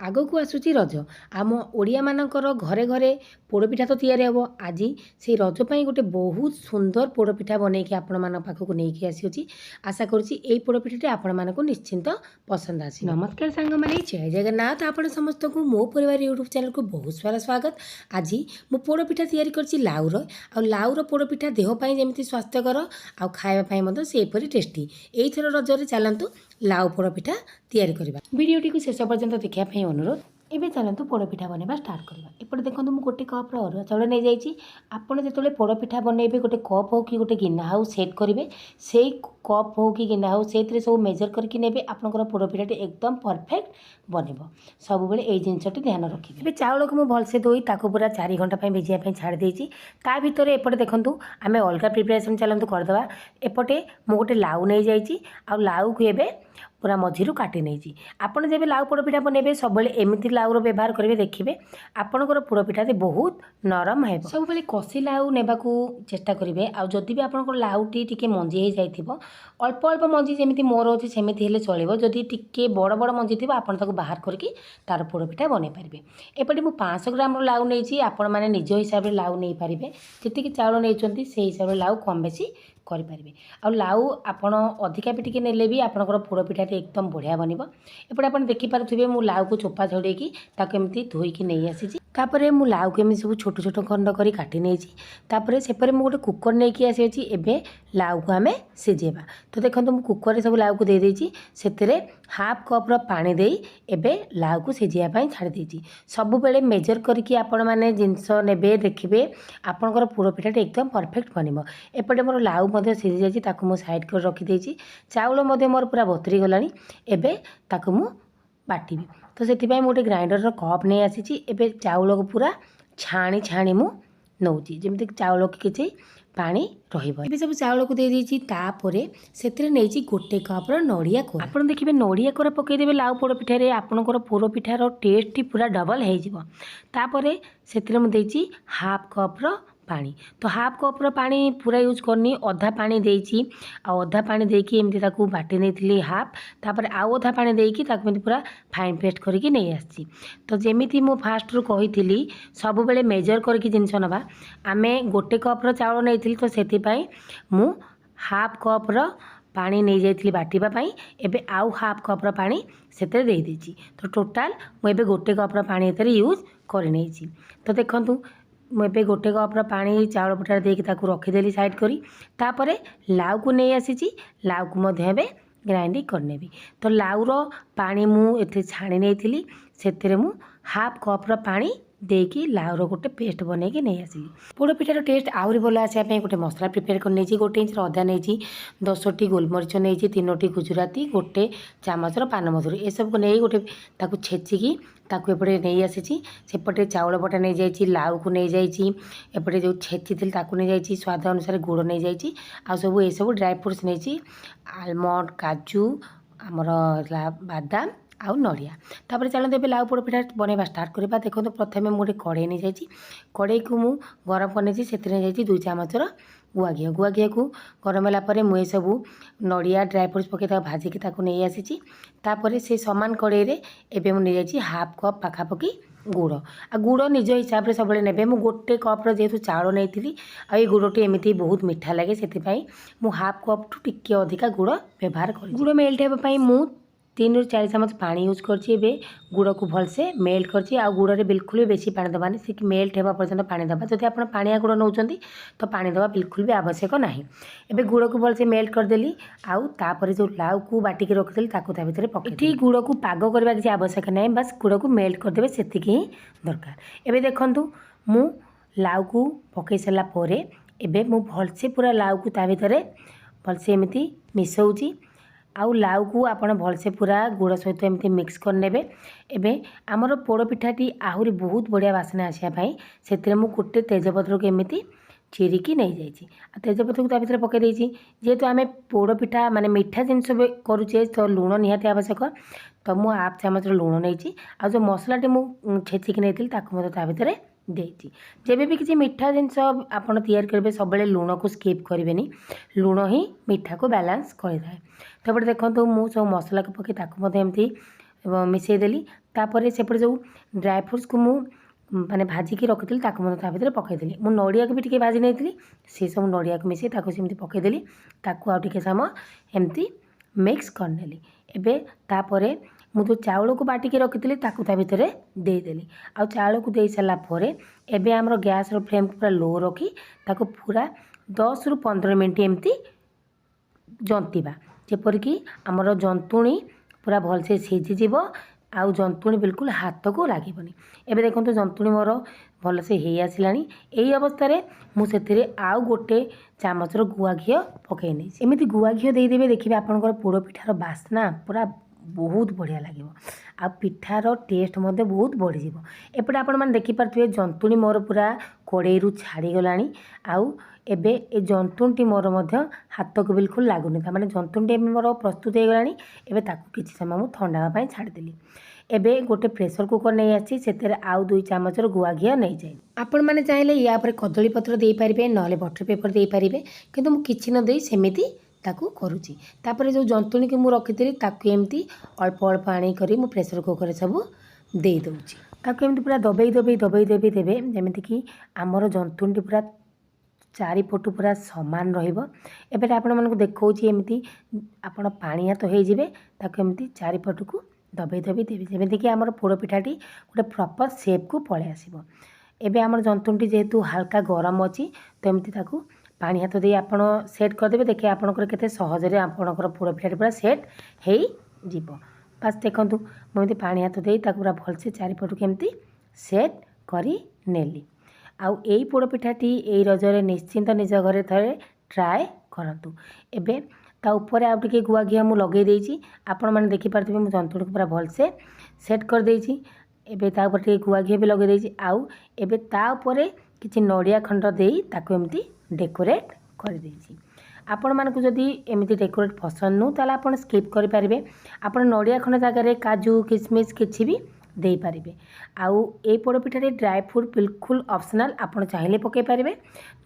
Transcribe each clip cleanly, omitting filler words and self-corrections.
ଆଗକୁ ଆସୁଛି ରଜ। ଆମ ଓଡ଼ିଆମାନଙ୍କର ଘରେ ଘରେ ପୋଡ଼ପିଠା ତ ତିଆରି ହେବ। ଆଜି ସେଇ ରଜ ପାଇଁ ଗୋଟେ ବହୁତ ସୁନ୍ଦର ପୋଡ଼ପିଠା ବନେଇକି ଆପଣମାନଙ୍କ ପାଖକୁ ନେଇକି ଆସିଅଛି। ଆଶା କରୁଛି ଏଇ ପୋଡ଼ପିଠାଟି ଆପଣମାନଙ୍କୁ ନିଶ୍ଚିନ୍ତ ପସନ୍ଦ ଆସିବ। ନମସ୍କାର ସାଙ୍ଗମାନେ, ଜୟ ଜଗନ୍ନାଥ। ଆପଣ ସମସ୍ତଙ୍କୁ ମୋ ପରିବାର ୟୁଟ୍ୟୁବ୍ ଚ୍ୟାନେଲକୁ ବହୁତ ସାରା ସ୍ୱାଗତ। ଆଜି ମୁଁ ପୋଡ଼ପିଠା ତିଆରି କରିଛି ଲାଉର। ଆଉ ଲାଉର ପୋଡ଼ପିଠା ଦେହ ପାଇଁ ଯେମିତି ସ୍ୱାସ୍ଥ୍ୟକର ଆଉ ଖାଇବା ପାଇଁ ମଧ୍ୟ ସେହିପରି ଟେଷ୍ଟି। ଏଇଥର ରଜରେ ଚାଲନ୍ତୁ ଲାଉ ପୋଡ଼ପିଠା ତିଆରି କରିବା। ଭିଡ଼ିଓଟିକୁ ଶେଷ ପର୍ଯ୍ୟନ୍ତ ଦେଖିବା ପାଇଁ ଅନୁରୋଧ। ଏବେ ଚାଲନ୍ତୁ ପୋଡ଼ପିଠା ବନେଇବା ଷ୍ଟାର୍ଟ କରିବା। ଏପଟେ ଦେଖନ୍ତୁ ମୁଁ ଗୋଟେ କପ୍ର ଅରୁଆ ଚାଉଳ ନେଇଯାଇଛି। ଆପଣ ଯେତେବେଳେ ପୋଡ଼ପିଠା ବନେଇବେ ଗୋଟେ କପ୍ ହେଉ କି ଗୋଟେ ଗିନା ହେଉ ସେଟ୍ କରିବେ। ସେଇ କପ୍ ହେଉ କି ଗିନା ହେଉ ସେଇଥିରେ ସବୁ ମେଜର କରିକି ନେବେ। ଆପଣଙ୍କର ପୋଡ଼ପିଠାଟି ଏକଦମ ପରଫେକ୍ଟ ବନିବ। ସବୁବେଳେ ଏଇ ଜିନିଷଟି ଧ୍ୟାନ ରଖିବେ। ଏବେ ଚାଉଳକୁ ମୁଁ ଭଲସେ ଧୋଇ ତାକୁ ପୁରା 4 ଘଣ୍ଟା ପାଇଁ ଭିଜିବା ପାଇଁ ଛାଡ଼ି ଦେଇଛି। ତା ଭିତରେ ଏପଟେ ଦେଖନ୍ତୁ ଆମେ ଅଲଗା ପ୍ରିପାରେସନ୍ ଚାଲନ୍ତୁ କରିଦେବା। ଏପଟେ ମୁଁ ଗୋଟେ ଲାଉ ନେଇଯାଇଛି। ଆଉ ଲାଉକୁ ଏବେ ପୁରା ମଝିରୁ କାଟି ନେଇଛି। ଆପଣ ଯେବେ ଲାଉ ପୋଡ଼ପିଠା ବନେଇବେ ସବୁବେଳେ ଏମିତି ଲାଉର ବ୍ୟବହାର କରିବେ, ଦେଖିବେ ଆପଣଙ୍କର ପୋଡ଼ପିଠାଟି ବହୁତ ନରମ ହେବ। ସବୁବେଳେ କଷି ଲାଉ ନେବାକୁ ଚେଷ୍ଟା କରିବେ। ଆଉ ଯଦି ବି ଆପଣଙ୍କର ଲାଉଟି ଟିକେ ମଞ୍ଜି ହେଇଯାଇଥିବ, ଅଳ୍ପ ଅଳ୍ପ ମଞ୍ଜି ଯେମିତି ମୋର ଅଛି ସେମିତି ହେଲେ ଚଳିବ। ଯଦି ଟିକେ ବଡ଼ ବଡ଼ ମଞ୍ଜି ଥିବ ଆପଣ ତାକୁ ବାହାର କରିକି ତାର ପୋଡ଼ପିଠା ବନେଇ ପାରିବେ। ଏପଟେ ମୁଁ 500 ଗ୍ରାମର ଲାଉ ନେଇଛି। ଆପଣମାନେ ନିଜ ହିସାବରେ ଲାଉ ନେଇପାରିବେ। ଯେତିକି ଚାଉଳ ନେଇଛନ୍ତି ସେଇ ହିସାବରେ ଲାଉ କମ୍ ବେଶୀ କରିପାରିବେ। ଆଉ ଲାଉ ଆପଣ ଅଧିକା ବି ଟିକେ ନେଲେ ବି ଆପଣଙ୍କର ପୋଡ଼ପିଠାଟି ଏକଦମ ବଢ଼ିଆ ବନିବ। ଏପଟେ ଆପଣ ଦେଖିପାରୁଥିବେ ମୁଁ ଲାଉକୁ ଚୋପା ଛଡ଼େଇକି ତାକୁ ଏମିତି ଧୋଇକି ନେଇ ଆସିଛି। ତାପରେ ମୁଁ ଲାଉକୁ ଏମିତି ସବୁ ଛୋଟ ଛୋଟ ଖଣ୍ଡ କରି କାଟି ନେଇଛି। ତାପରେ ସେପଟେ ମୁଁ ଗୋଟେ କୁକର ନେଇକି ଆସିଅଛି। ଏବେ ଲାଉକୁ ଆମେ ସିଝେଇବା। ତ ଦେଖନ୍ତୁ ମୁଁ କୁକରରେ ସବୁ ଲାଉକୁ ଦେଇଦେଇଛି। ସେଥିରେ ହାଫ୍ କପ୍ର ପାଣି ଦେଇ ଏବେ ଲାଉକୁ ସିଝିବା ପାଇଁ ଛାଡ଼ି ଦେଇଛି। ସବୁବେଳେ ମେଜର କରିକି ଆପଣମାନେ ଜିନିଷ ନେବେ, ଦେଖିବେ ଆପଣଙ୍କର ପୋଡ଼ପିଠାଟି ଏକଦମ ପରଫେକ୍ଟ ବନିବ। ଏପଟେ ମୋର ଲାଉ ମଧ୍ୟ ସିଝି ଯାଇଛି, ତାକୁ ମୁଁ ସାଇଡ଼୍ କରି ରଖିଦେଇଛି। ଚାଉଳ ମଧ୍ୟ ମୋର ପୁରା ବତୁରି ଗଲାଣି। ଏବେ ତାକୁ ମୁଁ ବାଟିବି। ତ ସେଥିପାଇଁ ମୁଁ ଗୋଟେ ଗ୍ରାଇଣ୍ଡରର କପ୍ ନେଇ ଆସିଛି। ଏବେ ଚାଉଳକୁ ପୁରା ଛାଣି ଛାଣି ମୁଁ ନେଉଛି, ଯେମିତି ଚାଉଳକୁ କିଛି ପାଣି ରହିବ। ଏବେ ସବୁ ଚାଉଳକୁ ଦେଇଦେଇଛି। ତାପରେ ସେଥିରେ ନେଇଛି ଗୋଟେ କପ୍ର ନଡ଼ିଆ କୋରା। ଆପଣ ଦେଖିବେ ନଡ଼ିଆ କୋରା ପକାଇଦେବେ ଲାଉ ପୋଡ଼ପିଠାରେ, ଆପଣଙ୍କର ପୋଡ଼ପିଠାର ଟେଷ୍ଟଟି ପୁରା ଡବଲ ହେଇଯିବ। ତାପରେ ସେଥିରେ ମୁଁ ଦେଇଛି ହାଫ୍ କପ୍ର ପାଣି। ତ ହାଫ୍ କପ୍ର ପାଣି ପୁରା ୟୁଜ୍ କରିନି, ଅଧା ପାଣି ଦେଇଛି। ଆଉ ଅଧା ପାଣି ଦେଇକି ଏମିତି ତାକୁ ବାଟି ନେଇଥିଲି ହାଫ୍। ତାପରେ ଆଉ ଅଧା ପାଣି ଦେଇକି ତାକୁ ଏମିତି ପୁରା ଫାଇନ୍ ପେଷ୍ଟ କରିକି ନେଇ ଆସିଛି। ତ ଯେମିତି ମୁଁ ଫାଷ୍ଟରୁ କହିଥିଲି ସବୁବେଳେ ମେଜର କରିକି ଜିନିଷ ନେବା। ଆମେ ଗୋଟେ କପ୍ର ଚାଉଳ ନେଇଥିଲି, ତ ସେଥିପାଇଁ ମୁଁ ହାଫ୍ କପ୍ର ପାଣି ନେଇଯାଇଥିଲି ବାଟିବା ପାଇଁ। ଏବେ ଆଉ ହାଫ୍ କପ୍ର ପାଣି ସେଥିରେ ଦେଇଦେଇଛି। ତ ଟୋଟାଲ୍ ମୁଁ ଏବେ ଗୋଟେ କପ୍ର ପାଣି ଏଥିରେ ୟୁଜ୍ କରିନେଇଛି। ତ ଦେଖନ୍ତୁ ମୁଁ ଏବେ ଗୋଟେ କପ୍ର ପାଣି ଚାଉଳ ପୋଡ଼ାରେ ଦେଇକି ତାକୁ ରଖିଦେଲି ସାଇଡ଼୍ କରି। ତାପରେ ଲାଉକୁ ନେଇ ଆସିଛି। ଲାଉକୁ ମଧ୍ୟ ଏବେ ଗ୍ରାଇଣ୍ଡିଙ୍ଗ କରିନେବି। ତ ଲାଉର ପାଣି ମୁଁ ଏଥିରେ ଛାଣି ନେଇଥିଲି। ସେଥିରେ ମୁଁ ହାଫ୍ କପ୍ର ପାଣି ଦେଇକି ଲାଉର ଗୋଟେ ପେଷ୍ଟ ବନେଇକି ନେଇ ଆସିଲି। ପୋଡ଼ପିଠାର ଟେଷ୍ଟ ଆହୁରି ଭଲ ଆସିବା ପାଇଁ ଗୋଟେ ମସଲା ପ୍ରିପେୟାର କରି ନେଇଛି। 1 ଇଞ୍ଚର ଅଦା ନେଇଛି, 10ଟି ଗୋଲମରିଚ ନେଇଛି, 3ଟି ଗୁଜୁରାତି, 1 ଚାମଚର ପାନମଧୁରୀ, ଏସବୁକୁ ନେଇ ଗୋଟେ ତାକୁ ଛେଚିକି ତାକୁ ଏପଟେ ନେଇ ଆସିଛି। ସେପଟେ ଚାଉଳ ବଟା ନେଇଯାଇଛି, ଲାଉକୁ ନେଇଯାଇଛି, ଏପଟେ ଯେଉଁ ଛେଚିଥିଲି ତାକୁ ନେଇଯାଇଛି, ସ୍ୱାଦ ଅନୁସାରେ ଗୁଡ଼ ନେଇଯାଇଛି। ଆଉ ସବୁ ଏସବୁ ଡ୍ରାଏ ଫ୍ରୁଟ୍ସ ନେଇଛି, ଆଲମଣ୍ଡ, କାଜୁ, ଆମର ହେଲା ବାଦାମ ଆଉ ନଡ଼ିଆ। ତାପରେ ଚାଲନ୍ତୁ ଏବେ ଲାଉ ପୋଡ଼ପିଠା ବନେଇବା ଷ୍ଟାର୍ଟ କରିବା। ଦେଖନ୍ତୁ ପ୍ରଥମେ ମୁଁ ଗୋଟେ କଢ଼େଇ ନେଇଯାଇଛି। କଢ଼େଇକୁ ମୁଁ ଗରମ କରିନେଇଛି। ସେଥିରେ ନେଇଯାଇଛି 2 ଚାମଚର ଗୁଆ ଘିଅ। ଗୁଆ ଘିଅକୁ ଗରମ ହେଲା ପରେ ମୁଁ ଏସବୁ ନଡ଼ିଆ ଡ୍ରାଏ ଫ୍ରୁଟ୍ସ ପକାଇ ତାକୁ ଭାଜିକି ତାକୁ ନେଇ ଆସିଛି। ତାପରେ ସେ ସମାନ କଢ଼େଇରେ ଏବେ ମୁଁ ନେଇଯାଇଛି ହାଫ୍ କପ୍ ପାଖାପାଖି ଗୁଡ଼। ଆଉ ଗୁଡ଼ ନିଜ ହିସାବରେ ସବୁବେଳେ ନେବେ। ମୁଁ ଗୋଟେ କପ୍ର ଯେହେତୁ ଚାଉଳ ନେଇଥିଲି, ଆଉ ଏଇ ଗୁଡ଼ଟି ଏମିତି ବହୁତ ମିଠା ଲାଗେ, ସେଥିପାଇଁ ମୁଁ ହାଫ୍ କପ୍ଠୁ ଟିକେ ଅଧିକା ଗୁଡ଼ ବ୍ୟବହାର କରିଛି। ଗୁଡ଼ ମେଲ୍ଟ ହେବା ପାଇଁ ମୁଁ 3ରୁ 4 ଚାମଚ ପାଣି ୟୁଜ୍ କରିଛି। ଏବେ ଗୁଡ଼କୁ ଭଲସେ ମେଲ୍ଟ କରିଛି। ଆଉ ଗୁଡ଼ରେ ବିଲକୁଲ ବି ବେଶୀ ପାଣି ଦେବାନି, ସେ ମେଲ୍ଟ ହେବା ପର୍ଯ୍ୟନ୍ତ ପାଣି ଦେବା। ଯଦି ଆପଣ ପାଣିଆ ଗୁଡ଼ ନେଉଛନ୍ତି ତ ପାଣି ଦେବା ବିଲକୁଲ ବି ଆବଶ୍ୟକ ନାହିଁ। ଏବେ ଗୁଡ଼କୁ ଭଲସେ ମେଲ୍ଟ କରିଦେଲି। ଆଉ ତାପରେ ଯେଉଁ ଲାଉକୁ ବାଟିକି ରଖିଥିଲି ତାକୁ ତା ଭିତରେ ପକାଇ ଏଠି ଗୁଡ଼କୁ ପାଗ କରିବା କିଛି ଆବଶ୍ୟକ ନାହିଁ, ବାସ୍ ଗୁଡ଼କୁ ମେଲ୍ଟ କରିଦେବେ, ସେତିକି ହିଁ ଦରକାର। ଏବେ ଦେଖନ୍ତୁ ମୁଁ ଲାଉକୁ ପକାଇ ସାରିଲା ପରେ ଏବେ ମୁଁ ଭଲସେ ପୁରା ଲାଉକୁ ତା ଭିତରେ ଭଲସେ ଏମିତି ମିଶାଉଛି। ଆଉ ଲାଉକୁ ଆପଣ ଭଲସେ ପୁରା ଗୁଡ଼ ସହିତ ଏମିତି ମିକ୍ସ କରିନେବେ। ଏବେ ଆମର ପୋଡ଼ପିଠାଟି ଆହୁରି ବହୁତ ବଢ଼ିଆ ବାସ୍ନା ଆସିବା ପାଇଁ ସେଥିରେ ମୁଁ ଗୋଟେ ତେଜପତ୍ରକୁ ଏମିତି ଚିରିକି ନେଇଯାଇଛି। ଆଉ ତେଜପତ୍ରକୁ ତା ଭିତରେ ପକାଇ ଦେଇଛି। ଯେହେତୁ ଆମେ ପୋଡ଼ପିଠା ମାନେ ମିଠା ଜିନିଷ ବି କରୁଛେ ତ ଲୁଣ ନିହାତି ଆବଶ୍ୟକ। ତ ମୁଁ ହାଫ୍ ଚାମଚର ଲୁଣ ନେଇଛି। ଆଉ ଯେଉଁ ମସଲାଟି ମୁଁ ଛେଚିକି ନେଇଥିଲି ତାକୁ ମଧ୍ୟ ତା ଭିତରେ ଦେଇଛି। ଯେବେ ବି କିଛି ମିଠା ଜିନିଷ ଆପଣ ତିଆରି କରିବେ ସବୁବେଳେ ଲୁଣକୁ ସ୍କିପ୍ କରିବେନି, ଲୁଣ ହିଁ ମିଠାକୁ ବାଲାନ୍ସ କରିଥାଏ। ତାପରେ ଦେଖନ୍ତୁ ମୁଁ ସବୁ ମସଲାକୁ ପକାଇ ତାକୁ ମଧ୍ୟ ଏମିତି मिसेदेली तापर सेपटे जो ड्राई फ्रुट्स को मु माने भाजिकी रखी ता भितर पकईदेली मु नड़िया को भी टिके भाजी नहीं सी सब नड़िया को मिसे सेमती पकईदेली ताकू आउ टिके समय एमती मिक्स करनेली एबे तापर मु जो चाउल को बाटिकी रखी ताकू ता भितर देदेली आ चाउल को दे सारा पर एबे आमर गैस फ्लेम को पूरा लो रखी ताकू पूरा 10 ରୁ 15 मिनट एमती जंतीबा जेपरिक आमर जंतुणी पूरा भलसे सीझीज आउ जंतुणी बिल्कुल हाथ को लगभनी एबे देखो जंतुणी मोर भलसे हो आसला यही अवस्था मुझे आउ गोटे चामचर गुआ घी पकई नहीं एमती गुआ घी देदेवे देखिए आपंकर पोड़ पिठार बास्ना पूरा बहुत बढ़िया लगे आ पिठार टेस्ट मध्य बहुत बढ़ी एपटे आपण मैंने देखिपे जंतुणी मोर पूरा कड़े छाड़ीगला आउ एबे ए जंतुणटी मोर मध्य हाथ को बिल्कुल लगुनि माने जंतुणटी मोर प्रस्तुत हो गलानी एबे ताकू किछि समय मु ठंडा होगा छाड़देली एबे गोटे प्रेसर कुकर नहीं आसी से आउ 2 चामचर गुआ घी नहीं जाए आपण मैंने चाहिए या पर कदली पत्र दे पारिबे नले बटर पेपर दे पारिबे किंतु मु किछि न देई सेमिति ताकू करूची तापर जो जंतुणी की मु रखी ताकू एमती अल्प अल्प आनी करी मु प्रेसर कुकर सब दे दउची ताकू एमती पूरा दबेई दबेई दबेई दबेई देबे जेमिति कि आमर जंतुणी पूरा चारिपटू पूरा सामान रही आपण मानक देखौछि एमती आपण पानी हाथ हो जिवे ताकू एमती चारिपटू को दबेई दबेई देबे जेमिति कि आमर पोड़ पिठाटी गोटे प्रॉपर शेप को पळे आसीबो एबे आमर जंतुणटी जेहेतु हल्का गरम अछि तो एमती ताकू पानी हाथ दे आपण सेट करदेबे देखिए आपणकर केते सहजरे आपणकर पोड़ पिठाटी पूरा सेट हो जिवो बस देखंतु मोमती पानी हाथ दे ताकू पूरा भलसे चारिपटू केमती सेट करी नेली आउ एई पोड़ पिठाटी एई रजरे निश्चिंत निज घरे थरे ट्राए करंतु एबे ता ऊपर आउ टिके गुआ घी मु लगे देइची आपण माने देखि पारथिबे मु जंतुणी को पूरा भलसे सेट कर देइची एबे ता ऊपर टिके गुआ घी भी लगे देइची आउ एबे ता ऊपर किछि नड़िया खंड देई ताकू एमती डेकोरेट कर देइची आपण मानकु जदि एमती डेकोरेट पसंद नु ताला आपण स्किप करि पारिबे आपण नड़िया खंड जगह काजू किशमिश किछि भी दे पारिबे आउ ए पोड़ पिठारे ड्राई फ्रूट बिल्कुल ऑप्शनल आपण चाहिले पके पारिबे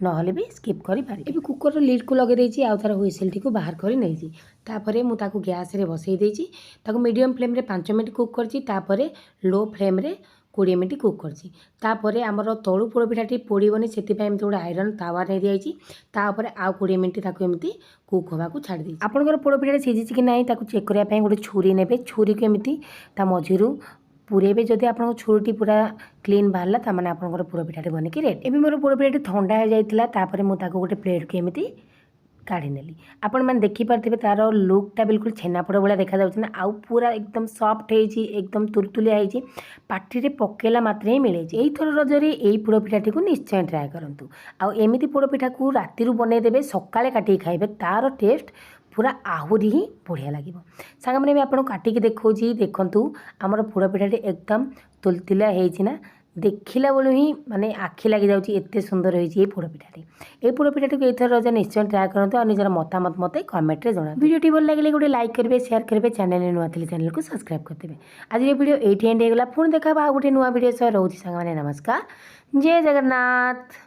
नहले भी स्किप करि पारिबे एबे कुकर रो लीड को लगे देइची आउ तार हुइसेल टी को बाहर करि नेइची तापरे मु ताकू गैस रे बसई देइची ताकू मीडियम फ्लेम रे 5 मिनिट कुक करची तापरे लो फ्लेम रे 20 मिनिट कुक करची तापरे हमर तळु पोड़ पिठाटी पोड़ीबनी सेति पय एमती गोटे आयरन तावा नै दियाइची तापरे आउ 20 मिनिट ताकू एमती कुक होबा को छाड़ देइची आपनकर पोड़ पिठाटी सिझिची कि नाही ताकू चेक करिया पय गोटे छुरी नेबे छुरी को एमती ता मझिरु पूरेबे जदि आपन छुरीटी पूरा क्लीन बाहरला ता माने आपनकर पोड़ पिठाटी बनिकी रेडी एबे मोर पोड़ पिठाटी ठंडा हो जाइतिला तापरे मु ताको गोटे प्लेट के एमती काढ़ी नेली आपण माने देखि पारथिबे तार लुकटा बिल्कुल छेनापोड़ भलिया देखा जाउछ ना आउ पूरा एकदम सॉफ्ट हेची एकदम तुलतुलिया हेची पाटी रे पकेला मात्रे ही मिले एई थर रजरे एई पोड़ पिठाटी को निश्चय ट्राई करंतु आउ एमिति पोड़ पिठा को राती रु बनै देबे सकाळे काटी खाइबे तार टेस्ट पूरा आहुरी ही बढ़िया लगे सांग मैंने भी आपको काटिकी देखी देखु आमर पोड़ पिठाटी एकदम तुलतुलिया होना देखला बेलू ही माने आखि लगी जाऊँगी एत सुंदर होती पोड़ पिठाटी ये पोड़ पिठाटी को एथर रज निश्चय ट्राए करूँ और निजर मतामत मत कमेंट रे जना वीडियो भल लगे गोटे लाइक करेंगे शेयर करेंगे चैनल नुआ थी चैनल को सब्सक्राइब करदेवे आज ये वीडियो ये एंड होगा पुणी देखा गोटे नुआ वीडियो सह रोचे सांग नमस्कार जय जगन्नाथ।